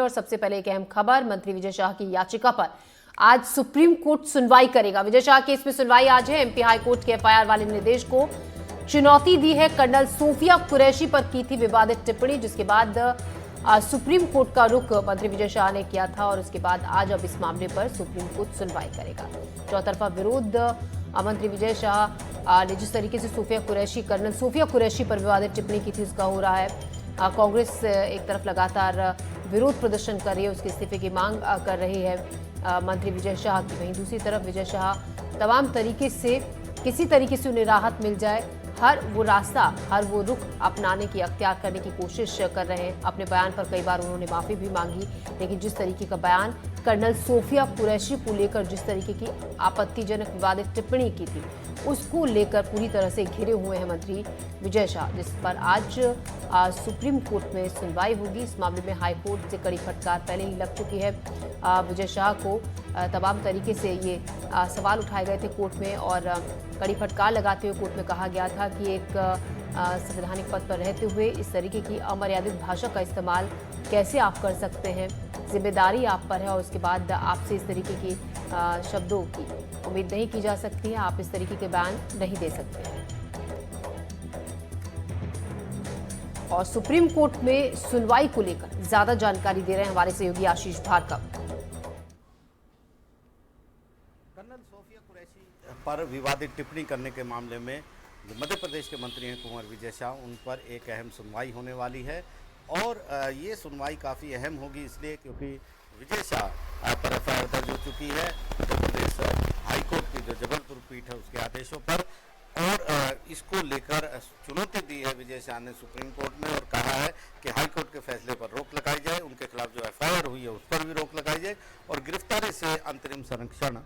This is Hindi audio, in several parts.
और सबसे पहले एक अहम खबर, मंत्री विजय शाह की याचिका पर आज सुप्रीम कोर्ट सुनवाई करेगा। विजय शाह केस में सुनवाई आज है। एमपी हाई कोर्ट के एफआईआर वाले निर्देश को चुनौती दी है। कर्नल सोफिया कुरैशी पर की थी विवादित टिप्पणी, जिसके बाद सुप्रीम कोर्ट का रुख मंत्री विजय शाह ने किया था और उसके बाद आज अब इस मामले पर सुप्रीम कोर्ट सुनवाई करेगा। चौतरफा विरोध मंत्री विजय शाह ने जिस तरीके से कर्नल सोफिया कुरैशी पर विवादित टिप्पणी की थी उसका हो रहा है। कांग्रेस एक तरफ लगातार विरोध प्रदर्शन कर रही है, उसके इस्तीफे की मांग कर रही है मंत्री विजय शाह की। वहीं दूसरी तरफ विजय शाह तमाम तरीके से किसी तरीके से उन्हें राहत मिल जाए, हर वो रास्ता, हर वो रुख अपनाने की, अख्तियार करने की कोशिश कर रहे हैं। अपने बयान पर कई बार उन्होंने माफी भी मांगी, लेकिन जिस तरीके का बयान कर्नल सोफिया कुरैशी को लेकर जिस तरीके की आपत्तिजनक विवादित टिप्पणी की थी उसको लेकर पूरी तरह से घिरे हुए हैं मंत्री विजय शाह, जिस पर आज सुप्रीम कोर्ट में सुनवाई होगी। इस मामले में हाई कोर्ट से कड़ी फटकार पहले ही लग चुकी है। विजय शाह को तमाम तरीके से ये सवाल उठाए गए थे कोर्ट में और कड़ी फटकार लगाते हुए कोर्ट में कहा गया था कि एक संवैधानिक पद पर रहते हुए इस तरीके की अमर्यादित भाषा का इस्तेमाल कैसे आप कर सकते हैं, जिम्मेदारी आप पर है और उसके बाद आपसे इस तरीके की शब्दों की उम्मीद नहीं की जा सकती है, आप इस तरीके के बयान नहीं दे सकते। और सुप्रीम कोर्ट में सुनवाई को लेकर ज्यादा जानकारी दे रहे हैं हमारे सहयोगी आशीष भार्गव। कर्नल सोफिया कुरैशी पर विवादित टिप्पणी करने के मामले में जो मध्य प्रदेश के मंत्री हैं कुंवर विजय शाह, उन पर एक अहम सुनवाई होने वाली है और ये सुनवाई काफ़ी अहम होगी इसलिए क्योंकि विजय शाह पर एफआईआर दर्ज हो चुकी है मध्य प्रदेश हाईकोर्ट की जो जबलपुर पीठ है उसके आदेशों पर, और इसको लेकर चुनौती दी है विजय शाह ने सुप्रीम कोर्ट में और कहा है कि हाईकोर्ट के फैसले पर रोक लगाई जाए, उनके खिलाफ जो एफआईआर हुई है उस पर भी रोक लगाई जाए और गिरफ्तारी से अंतरिम संरक्षण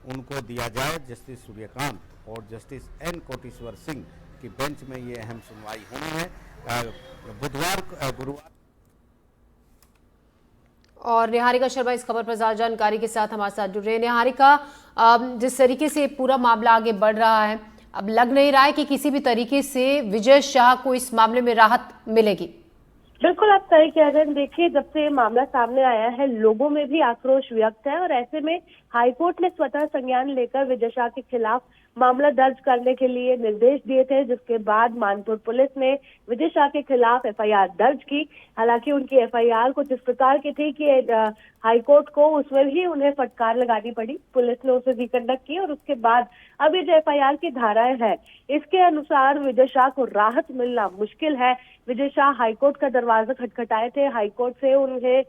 उनको दिया जाए। जस्टिस सूर्यकांत और जस्टिस एन कोटेश्वर सिंह की बेंच में ये अहम सुनवाई होनी है गुरुवार। और निहारिका शर्मा इस खबर पर ज्यादा जानकारी के साथ हमारे साथ जुड़ रहे हैं। निहारिका, जिस तरीके से पूरा मामला आगे बढ़ रहा है, अब लग नहीं रहा है कि किसी भी तरीके से विजय शाह को इस मामले में राहत मिलेगी। बिल्कुल आप सही कह रहे हैं। देखिए, जब से मामला सामने आया है लोगों में भी आक्रोश व्यक्त है और ऐसे में हाईकोर्ट ने स्वतः संज्ञान लेकर विजय शाह के खिलाफ मामला दर्ज करने के लिए निर्देश दिए थे, जिसके बाद मानपुर पुलिस ने विजय शाह के खिलाफ एफआईआर दर्ज की। हालांकि उनकी एफआईआर कुछ इस प्रकार की थी कि हाईकोर्ट को उसमें भी उन्हें फटकार लगानी पड़ी। पुलिस ने उसे रिकंडक्ट की और उसके बाद अब ये जो एफआईआर की धाराएं हैं इसके अनुसार विजय शाह को राहत मिलना मुश्किल है। विजय शाह हाईकोर्ट का दरवाजा खटखटाए थे, हाईकोर्ट से उन्हें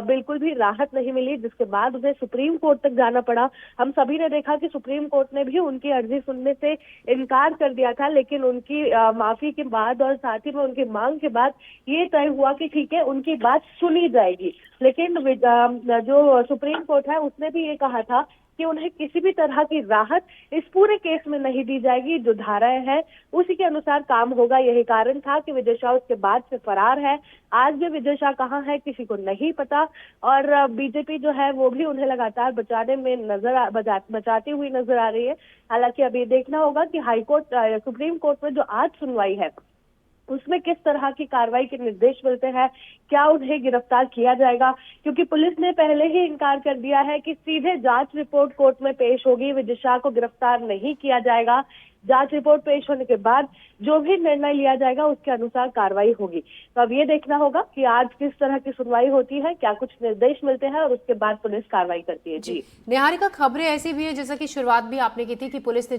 बिल्कुल भी राहत नहीं मिली, जिसके बाद उन्हें सुप्रीम कोर्ट तक जाना पड़ा। हम सभी ने देखा कि सुप्रीम कोर्ट ने भी उनकी अर्जी सुनने से इनकार कर दिया था, लेकिन उनकी माफी के बाद और साथ ही में उनकी मांग के बाद ये तय हुआ कि ठीक है उनकी बात सुनी जाएगी। लेकिन जो सुप्रीम कोर्ट है उसने भी ये कहा था कि उन्हें किसी भी तरह की राहत इस पूरे केस में नहीं दी जाएगी, जो धाराएं हैं उसी के अनुसार काम होगा। यही कारण था कि विजय शाह उसके बाद से फरार है। आज भी विजय शाह कहाँ है किसी को नहीं पता और बीजेपी जो है वो भी उन्हें लगातार बचाती हुई नजर आ रही है। हालांकि अब ये देखना होगा कि हाईकोर्ट सुप्रीम कोर्ट में जो आज सुनवाई है उसमें किस तरह की कार्रवाई के निर्देश मिलते हैं, क्या उन्हें गिरफ्तार किया जाएगा, क्योंकि पुलिस ने पहले ही इनकार कर दिया है कि सीधे जांच रिपोर्ट कोर्ट में पेश होगी, विजय शाह को गिरफ्तार नहीं किया जाएगा। जांच रिपोर्ट पेश होने के बाद जो भी निर्णय लिया जाएगा उसके अनुसार कार्रवाई होगी। तो अब ये देखना होगा कि आज किस तरह की सुनवाई होती है, क्या कुछ निर्देश मिलते हैं और उसके बाद पुलिस कार्रवाई करती है। जी निहारिका, खबरें ऐसी भी है जैसा कि शुरुआत भी आपने की थी कि पुलिस ने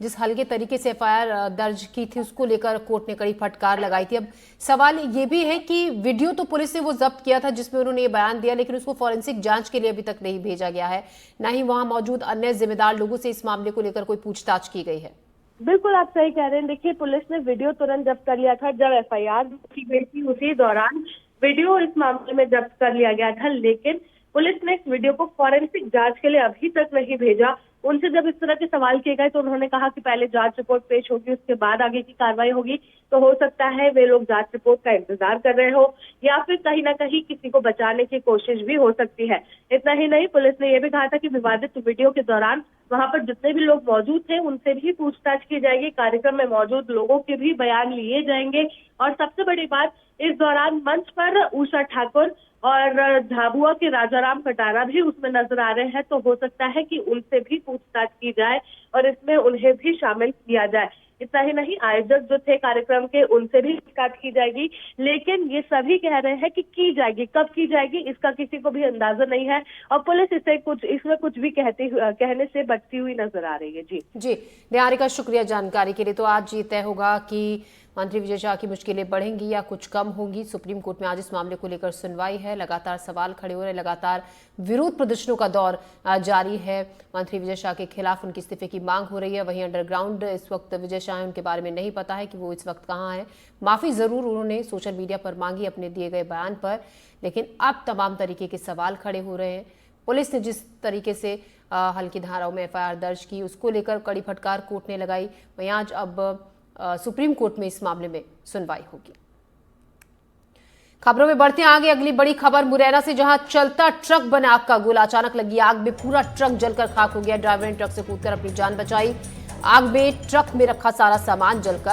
जिस हल्के तरीके से एफआईआर दर्ज की थी उसको लेकर कोर्ट ने कड़ी फटकार लगाई थी। अब सवाल ये भी है कि वीडियो तो पुलिस ने वो जब्त किया था जिसमें उन्होंने ये बयान दिया, लेकिन उसको फॉरेंसिक जांच के लिए अभी तक नहीं भेजा गया है, ना ही वहां मौजूद अन्य जिम्मेदार लोगों से इस मामले को लेकर कोई पूछताछ की गई है। बिल्कुल आप सही कह रहे हैं। देखिए, पुलिस ने वीडियो तुरंत जब्त कर लिया था जब एफआईआर की गई थी, उसी दौरान वीडियो इस मामले में जब्त कर लिया गया था, लेकिन पुलिस ने इस वीडियो को फॉरेंसिक जांच के लिए अभी तक नहीं भेजा। उनसे जब इस तरह के सवाल किए गए तो उन्होंने कहा कि पहले जांच रिपोर्ट पेश होगी उसके बाद आगे की कार्रवाई होगी। तो हो सकता है वे लोग जांच रिपोर्ट का इंतजार कर रहे हो या फिर कहीं ना कहीं किसी को बचाने की कोशिश भी हो सकती है। इतना ही नहीं, पुलिस ने यह भी कहा था कि विवादित वीडियो के दौरान वहां पर जितने भी लोग मौजूद थे उनसे भी पूछताछ की जाएगी, कार्यक्रम में मौजूद लोगों के भी बयान लिए जाएंगे और सबसे बड़ी बात, इस दौरान मंच पर उषा ठाकुर और झाबुआ के राजाराम कटारा भी उसमें नजर आ रहे हैं, तो हो सकता है कि उनसे भी पूछताछ की जाए और इसमें उन्हें भी शामिल किया जाए। इतना ही नहीं, आयोजक जो थे कार्यक्रम के, उनसे भी पूछताछ की जाएगी, लेकिन ये सभी कह रहे हैं कि की जाएगी, कब की जाएगी इसका किसी को भी अंदाजा नहीं है और पुलिस इसमें कुछ भी कहने से बचती हुई नजर आ रही है। जी निहारिका, शुक्रिया जानकारी के लिए। तो आज ये तय होगा कि मंत्री विजय शाह की मुश्किलें बढ़ेंगी या कुछ कम होंगी। सुप्रीम कोर्ट में आज इस मामले को लेकर सुनवाई है। लगातार सवाल खड़े हो रहे हैं, लगातार विरोध प्रदर्शनों का दौर जारी है। मंत्री विजय शाह के खिलाफ उनके इस्तीफे की मांग हो रही है। वहीं अंडरग्राउंड इस वक्त विजय शाह हैं, उनके बारे में नहीं पता है कि वो इस वक्त कहाँ हैं। माफी जरूर उन्होंने सोशल मीडिया पर मांगी अपने दिए गए बयान पर, लेकिन अब तमाम तरीके के सवाल खड़े हो रहे हैं। पुलिस ने जिस तरीके से हल्की धाराओं में एफआईआर दर्ज की, उसको लेकर कड़ी फटकार कोर्ट ने लगाई। वहीं आज अब सुप्रीम कोर्ट में इस मामले में सुनवाई होगी। खबरों में बढ़ते हैं आगे। अगली बड़ी खबर मुरैना से, जहां चलता ट्रक बने आग का गोला। अचानक लगी आग में पूरा ट्रक जलकर खाक हो गया। ड्राइवर ने ट्रक से कूदकर अपनी जान बचाई। आग में ट्रक में रखा सारा सामान जलकर